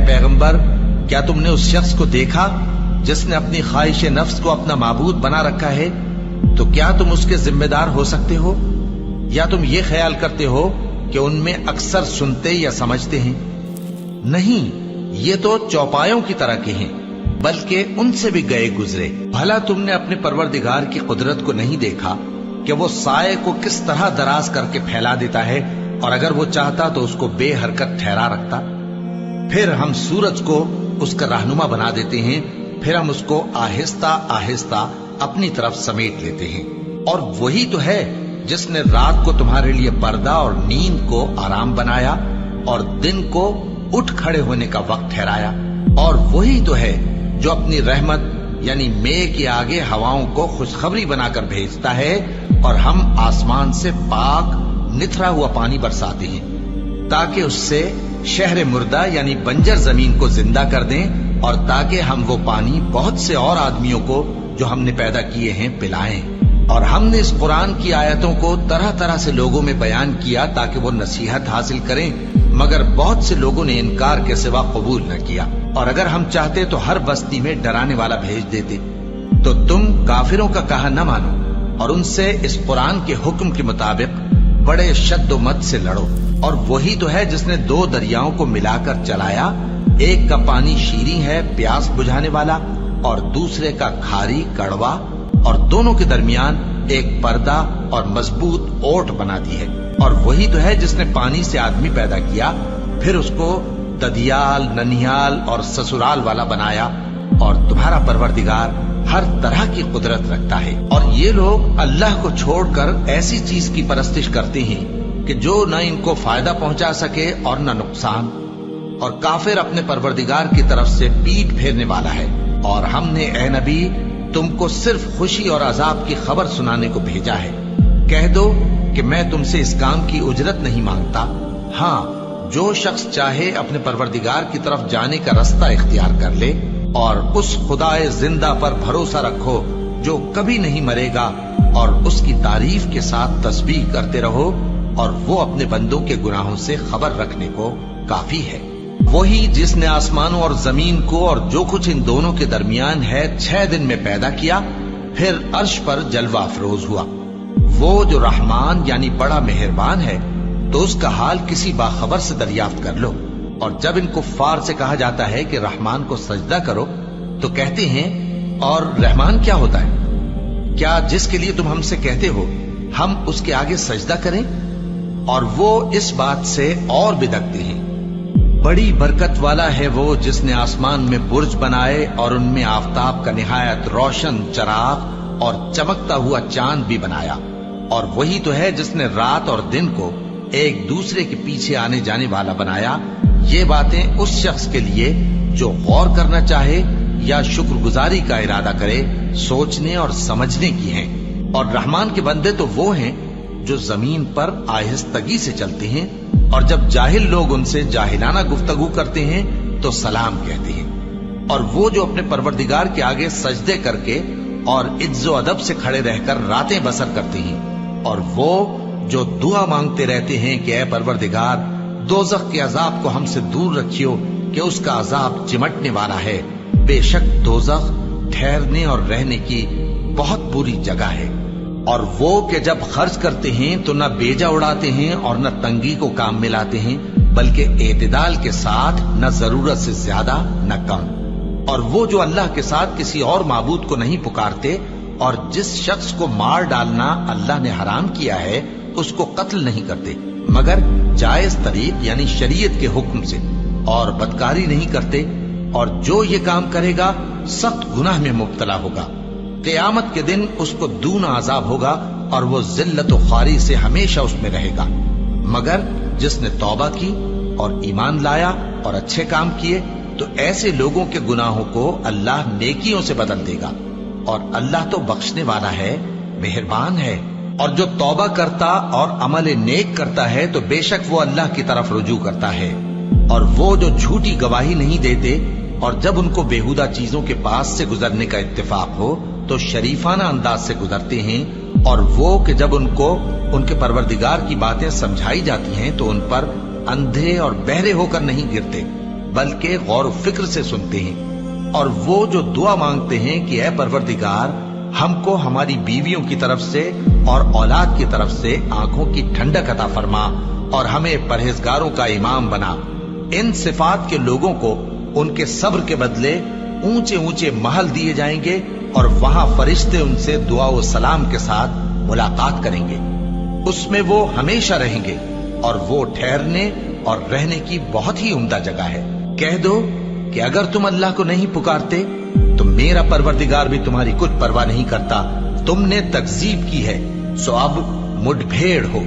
पैगंबर, क्या तुमने उस शख्स को देखा जिसने अपनी ख्वाहिश नफ्स को अपना माबूद बना रखा है? तो क्या तुम उसके जिम्मेदार हो सकते हो? या तुम ये ख्याल करते हो कि उनमें अक्सर सुनते या समझते हैं? नहीं, ये तो चौपायों की तरह के हैं, बल्कि उनसे भी गए गुजरे। भला तुमने अपने परवरदिगार की कुदरत को नहीं देखा कि वो साए को किस तरह दराज करके फैला देता है, और अगर वो चाहता तो उसको बेहरकत ठहरा रखता। फिर हम सूरज को उसका रहनुमा बना देते हैं, फिर हम उसको आहिस्ता आहिस्ता अपनी तरफ समेट लेते हैं। और वही तो है जिसने रात को तुम्हारे लिए पर्दा और नींद को आराम बनाया और दिन को उठ खड़े होने का वक्त ठहराया। और वही तो है जो अपनी रहमत यानी मेघ के आगे हवाओं को खुशखबरी बनाकर भेजता है, और हम आसमान से पाक निथरा हुआ पानी बरसाते हैं ताकि उससे शहर मुर्दा यानी बंजर जमीन को जिंदा कर दें, और ताकि हम वो पानी बहुत से और आदमियों को जो हमने पैदा किए हैं पिलाएं। और हमने इस कुरान की आयतों को तरह तरह से लोगों में बयान किया ताकि वो नसीहत हासिल करें, मगर बहुत से लोगों ने इनकार के सिवा कबूल न किया। और अगर हम चाहते तो हर बस्ती में डराने वाला भेज देते। तो तुम काफिरों का कहा न मानो और उनसे इस कुरान के हुक्म के मुताबिक बड़े शद्दोमत से लड़ो। और वही तो है जिसने दो दरियाओं को मिलाकर चलाया, एक का पानी शीरी है प्यास बुझाने वाला, और दूसरे का खारी कड़वा, और दोनों के दरमियान एक पर्दा और मजबूत ओट बना दी है। और वही तो है जिसने पानी से आदमी पैदा किया, फिर उसको ददियाल, ननिहाल और ससुराल वाला बनाया। और तुम्हारा परवरदिगार हर तरह की कुदरत रखता है। और ये लोग अल्लाह को छोड़कर ऐसी चीज की परस्तिश करते हैं कि जो न इनको फायदा पहुंचा सके और न नुकसान। और काफिर अपने परवरदिगार की तरफ से पीठ फेरने वाला है। और हमने ए नबी तुमको सिर्फ खुशी और अजाब की खबर सुनाने को भेजा है। कह दो कि मैं तुमसे इस काम की उजरत नहीं मांगता। हाँ, जो शख्स चाहे अपने परवरदिगार की तरफ जाने का रास्ता इख्तियार कर ले, और उस खुदाए जिंदा पर भरोसा रखो जो कभी नहीं मरेगा, और उसकी तारीफ के साथ तस्बीह करते रहो, और वो अपने बंदों के गुनाहों से खबर रखने को काफी है। वही जिसने आसमानों और जमीन को और जो कुछ इन दोनों के दरमियान है 6 दिन में पैदा किया, फिर अर्श पर जलवा अफरोज हुआ। वो जो रहमान यानी बड़ा मेहरबान है, तो उसका हाल किसी बाखबर से दरियाफ्त कर लो। और जब इन कुफ्फार से कहा जाता है कि रहमान को सजदा करो, तो कहते हैं और रहमान क्या होता है? क्या जिसके लिए तुम हमसे कहते हो हम उसके आगे सजदा करें? और वो इस बात से और बिदकते हैं। बड़ी बरकत वाला है वो जिसने आसमान में बुर्ज बनाए और उनमें आफताब का निहायत रोशन चराग और चमकता हुआ चांद भी बनाया। और वही तो है जिसने रात और दिन को एक दूसरे के पीछे आने जाने वाला बनाया। ये बातें उस शख्स के लिए जो गौर करना चाहे या शुक्रगुजारी का इरादा करे, सोचने और समझने की हैं। और रहमान के बंदे तो वो हैं जो जमीन पर आहिस्तगी से चलते हैं, और जब जाहिल लोग उनसे जाहिलाना गुफ्तगू करते हैं तो सलाम कहते हैं। और वो जो अपने परवरदिगार के आगे सजदे करके और इज्जो अदब से खड़े रहकर रातें बसर करते हैं। और वो जो दुआ मांगते रहते हैं कि ऐ परवरदिगार, दोज़ख के अजाब को हमसे दूर रखियो कि उसका अजाब चिमटने वाला है। बेशक दोज़ख ठहरने और रहने की बहुत बुरी जगह है। और वो कि जब खर्च करते हैं तो न बेजा उड़ाते हैं और न तंगी को काम में लाते हैं, बल्कि एतदाल के साथ, न जरूरत से ज्यादा न कम। और वो जो अल्लाह के साथ किसी और माबूद को नहीं पुकारते, और जिस शख्स को मार डालना अल्लाह ने हराम किया है उसको कत्ल नहीं करते मगर जायज तरीक यानी शरीयत के हुक्म से, और बदकारी नहीं करते। और जो ये काम करेगा सख्त गुनाह में मुब्तला होगा। क़यामत के दिन उसको दूना अजाब होगा और वो जिल्लत व ख्वारी से हमेशा उसमें रहेगा। मगर जिसने तौबा की और ईमान लाया और अच्छे काम किए, तो ऐसे लोगों के गुनाहों को अल्लाह नेकियों से बदल देगा। और अल्लाह तो बख्शने वाला है, मेहरबान है। और जो तौबा करता और अमल नेक करता है तो बेशक वो अल्लाह की तरफ रुजू करता है। और वो जो झूठी गवाही नहीं देते, और जब उनको बेहुदा चीजों के पास से गुजरने का इत्तेफाक हो तो शरीफाना अंदाज से गुजरते हैं। और वो कि जब उनको उनके परवरदिगार की बातें समझाई जाती हैं तो उन पर अंधे और बहरे होकर नहीं गिरते, बल्कि गौर फिक्र से सुनते हैं। और वो जो दुआ मांगते हैं कि ऐ परवरदिगार, हमको हमारी बीवियों की तरफ से और औलाद की तरफ से आंखों की ठंडक अता फरमा और हमें परहेजगारों का इमाम बना। इन सिफात के लोगों को उनके सब्र के बदले ऊंचे ऊंचे महल दिए जाएंगे और वहां फरिश्ते उनसे दुआ व सलाम के साथ मुलाकात करेंगे। उसमें वो हमेशा रहेंगे और वो ठहरने और रहने की बहुत ही उम्दा जगह है। कह दो कि अगर तुम अल्लाह को नहीं पुकारते तो मेरा परवरदिगार भी तुम्हारी कुछ परवाह नहीं करता। तुमने तकजीब की है, सो अब मुठभेड़ हो।